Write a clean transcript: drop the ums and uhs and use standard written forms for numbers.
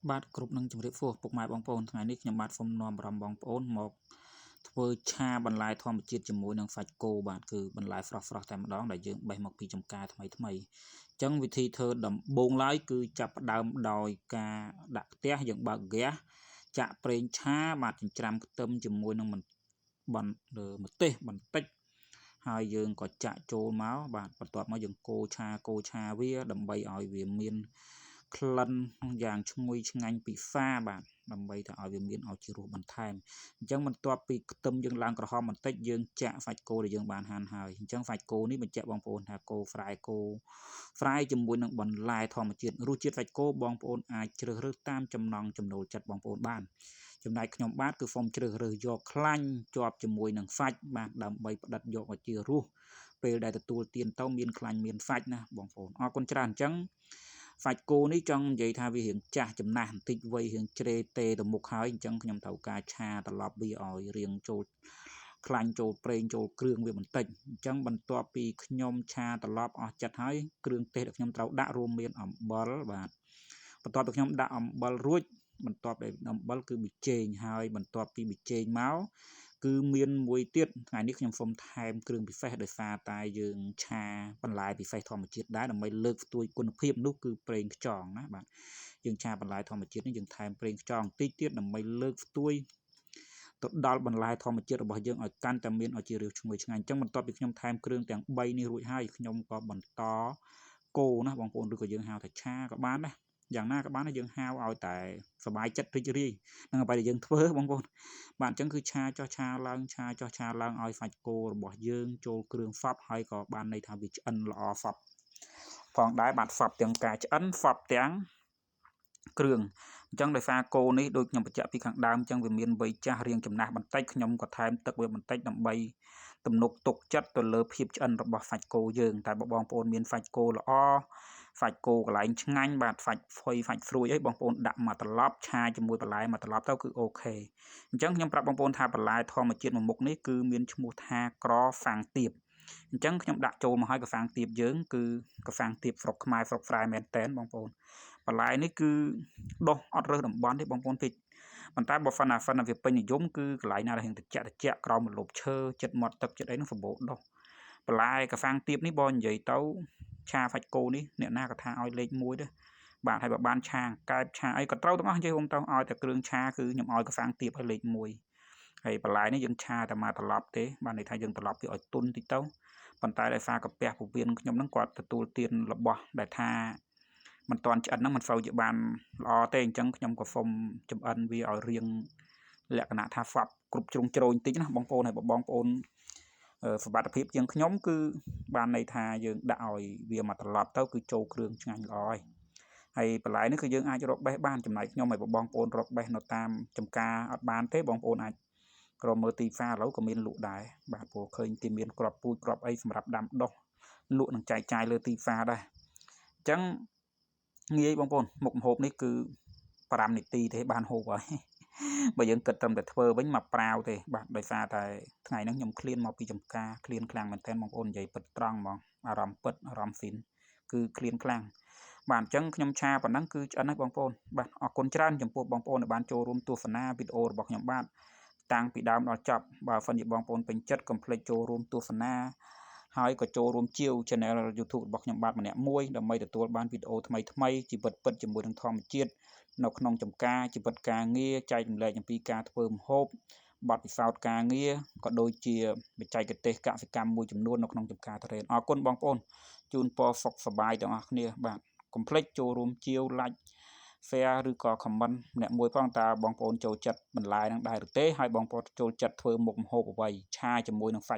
បាទគ្រប់នឹងជំរាបសួរពុកម៉ែបងប្អូនថ្ងៃនេះខ្ញុំបាទសូមនាំអារម្មណ៍បងប្អូនមកធ្វើឆាបន្លែធម្មជាតិជាមួយនឹងសាច់គោបាទគឺបន្លែស្រស់ៗតែម្ដងដែលយើងបេះមកពីចំការថ្មីអញ្ចឹងវិធីធ្វើដំបូងឡើយគឺចាប់ផ្ដើមដោយការដាក់ខ្ទះយើងបើកហ្គាសចាក់ប្រេងឆាបាទចិញ្ច្រាំខ្ទឹមជាមួយនឹងម្ទេសបន្តិចហើយយើងក៏ចាក់ចូលមកបាទបន្ទាប់មកយើងកូរឆាវាដើម្បីឲ្យវាមានក្លិនយ៉ាងឈ្ងុយឆ្ងាញ់ពីហ្វាបាទដើម្បីទៅឲ្យវាមានឲ្យជារសបន្ថែមអញ្ចឹងបន្ទាប់ពីខ្ទឹមយើងឡើងក្រហមបន្តិចយើងចាក់សាច់គោដែលយើងបានហាន់ហើយអញ្ចឹងសាច់គោនេះបញ្ជាក់បងប្អូនថាគោហ្វ្រាយជាមួយនឹងបន្លែធម្មជាតិរសជាតិសាច់គោបងប្អូនអាចជ្រើសរើសតាមចំណង់ចំណូលចិត្តបងប្អូនបានចំណែកខ្ញុំបាទគឺសូមជ្រើសរើសយកខ្លាញ់ជាប់ជាមួយនឹងសាច់បាទដើម្បីផ្ដិតយកឲ្យជារសពេលដែលទទួលទានទៅមានខ្លាញ់មានសាច់ណាបងប្អូនអរគុណច្រើនអញ្ចឹងសាច់គោនេះចង់និយាយថាវារៀងចាស់ចំណាស់បន្តិចវ័យរៀងជ្រេទេទៅមុខហើយអញ្ចឹងខ្ញុំត្រូវការឆាត្រឡប់វាឲ្យរៀងចូលខ្លាញ់ចូលប្រេងចូលគ្រឿងវាបន្តិចអញ្ចឹងបន្ទាប់ពីខ្ញុំឆាត្រឡប់អស់ចិត្តហើយគ្រឿងទេសដែលខ្ញុំត្រូវដាក់រួមមានអំបិលបាទបន្ទាប់ពីខ្ញុំដាក់អំបិលរួចបន្ទាប់ពីអំបិលគឺប៊ីចេងហើយបន្ទាប់ពីប៊ីចេងមកគឺមានមួយទៀតថ្ងៃនេះខ្ញុំសូមថែមគ្រឿងពិសេសដោយសារតែយើងឆាបន្លែពិសេសធម្មជាតិដែរដើម្បីលើកស្ទួយគុណភាពនោះគឺប្រេងខ្យងណាបាទយើងឆាបន្លែធម្មជាតិនេះយើងថែមប្រេងខ្យងបន្តិចទៀតដើម្បីលើកស្ទួយទៅដល់បន្លែធម្មជាតិរបស់យើងឲ្យកាន់តែមានឲ្យជារាវឈ្ងុយឆ្ងាញ់អញ្ចឹងបន្ទាប់ពីខ្ញុំថែមគ្រឿងទាំង3នេះរួចហើយខ្ញុំក៏បន្តកូរណាបងប្អូនឬក៏យើងហៅថាឆាក៏បានដែរយ៉ាងណាក៏បានយើងហៅឲ្យតែសบายចិត្តរីករាយនឹងអ្វីដែលយើងធ្វើបងប្អូនបាទអញ្ចឹងគឺឆាចោះឆាឡើងឲ្យសាច់គោរបស់យើងចូលគ្រឿងសព្វហើយក៏បានន័យថាវាឆ្អិនល្អសព្វផងដែរបាទសព្វទាំងការឆ្អិនសព្វទាំងគ្រឿងអញ្ចឹងដោយសារគោនេះដូចខ្ញុំបញ្ជាក់ពីខាងដើមអញ្ចឹងវាមានវ័យចាស់រៀងចំណាស់បន្តិចខ្ញុំក៏ថែមទឹកវាបន្តិចដើម្បីទំនុកទុកចិត្តទៅលើភាពឆ្អិនរបស់សាច់គោយើងតែបើបងប្អូនមានសាច់គោល្អសាច់គោកន្លែងឆ្ងាញ់បាទសាច់ផុយសាច់ស្រួយអីបងប្អូនដាក់មកត្រឡប់ឆាជាមួយបន្លែមកត្រឡប់ទៅគឺអូខេអញ្ចឹងខ្ញុំប្រាប់បងប្អូនថាបន្លែធម្មជាតិមួយមុខនេះគឺមានឈ្មោះថាក្រហ្វាំងទៀបអញ្ចឹងខ្ញុំដាក់ចូលមកហើយកហ្វាំងទៀបយើងគឺកហ្វាំងទៀបស្រុកខ្មែរស្រុកស្រែមែនតែនបងប្អូនបន្លែនេះគឺដុះអត់រើសតំបន់ទេបងប្អូនពេកប៉ុន្តែបើហ្វិនវាពេញនិយមគឺកន្លែងណាដែលត្រជាក់ក្រោមម្លប់ឈើចិត្តមាត់ទឹកចិត្តអីហ្នឹងសម្បូរដុះបន្លែកហ្វាំងទៀបនេះបើនិយាយទៅឆាសាច់គោនេះអ្នកណាក៏ថាឲ្យលេខ1ដែរបាទហើយបើបានឆាកែបឆាអីក៏ត្រូវទាំងអស់និយាយទៅឲ្យតែគ្រឿងឆាគឺខ្ញុំឲ្យកហ្វាំងទៀបឲ្យលេខ1ហើយបន្លែនេះយើងឆាតែមកត្រឡប់ទេបានន័យថាយើងត្រឡប់វាឲ្យទុនតិចទៅប៉ុន្តែដោយសារកាពះពវៀនខ្ញុំហ្នឹងគាត់ទទួលទានរបស់ដែលថាមិនតាន់ឆ្អិនហ្នឹងមិនសូវជាបានល្អទេអញ្ចឹងខ្ញុំក៏សូមចម្អិនវាឲ្យរៀងលក្ខណៈថាហ្វាប់គ្រប់ជ្រុងជ្រោយបន្តិចណាបងប្អូនហើយបងប្អូនសុខភាពជាងខ្ញុំគឺបានន័យថាយើងដាក់ឲ្យវាមកត្រឡប់ទៅគឺចូលគ្រឿងឆ្ងាញ់ល្អហើយបន្លែនេះគឺយើងអាចរកបេះបានចំណែកខ្ញុំឲ្យបងប្អូនរកបេះនៅតាមចំការអត់បានទេបងប្អូនអាចក្រមើលទីផ្សារឥឡូវក៏មានលក់ដែរបាទព្រោះឃើញគេមានគ្រាប់ពូជគ្រាប់អីសម្រាប់ដាំដុះលក់និងចែកចាយលើទីផ្សារដែរអញ្ចឹងងាយបងប្អូនមុខម្ហូបនេះគឺ5នាទីទេបានហូបហើយបើយើងគិតត្រឹមតែធ្វើវិញមកប្រាវទេបាទដោយសារតែថ្ងៃហ្នឹងខ្ញុំឃ្លានមកពីចំការឃ្លានខ្លាំងមែនទែនបងប្អូននិយាយពិតត្រង់ហ្មងអារម្មណ៍ពិតអារម្មណ៍ស៊ីនគឺឃ្លានខ្លាំងបាទអញ្ចឹងខ្ញុំឆាប៉ុណ្ណឹងគឺឆ្អិនហើយបងប្អូនបាទអរគុណច្រើនចំពោះបងប្អូនដែលបានចូលរួមទស្សនាវីដេអូរបស់ខ្ញុំបាទតាំងពីដើមដល់ចប់បើសិនជាបងប្អូនពេញចិត្តកុំភ្លេចចូលរួមទស្សនាហើយក៏ចូលរួមជាវ Channel YouTube របស់ខ្ញុំបាទម្នាក់មួយដើម្បីទទួលបានវីដេអូថ្មីជីវិតពិតជាមួយនឹងធម្មជាតិនៅក្នុងចំការជីវិតការងារចែករំលែកអំពីការធ្វើម្ហូបបទពិសោធន៍ការងារក៏ដូចជាបច្ចេកទេសកសិកម្មមួយចំនួននៅក្នុងចំការទុរេនអរគុណបងប្អូនជូនពរសុខសប្បាយទាំងអស់គ្នាបាទកុំភ្លេចចូលរួមជាវ like share ឬក៏ comment ម្នាក់មួយផងតើបងប្អូនចូលចិត្តបន្លែនឹងដែរឬទេហើយបងប្អូនចូលចិត្តធ្វើមុខម្ហូបអ្វីឆាជាមួយនឹងសាច់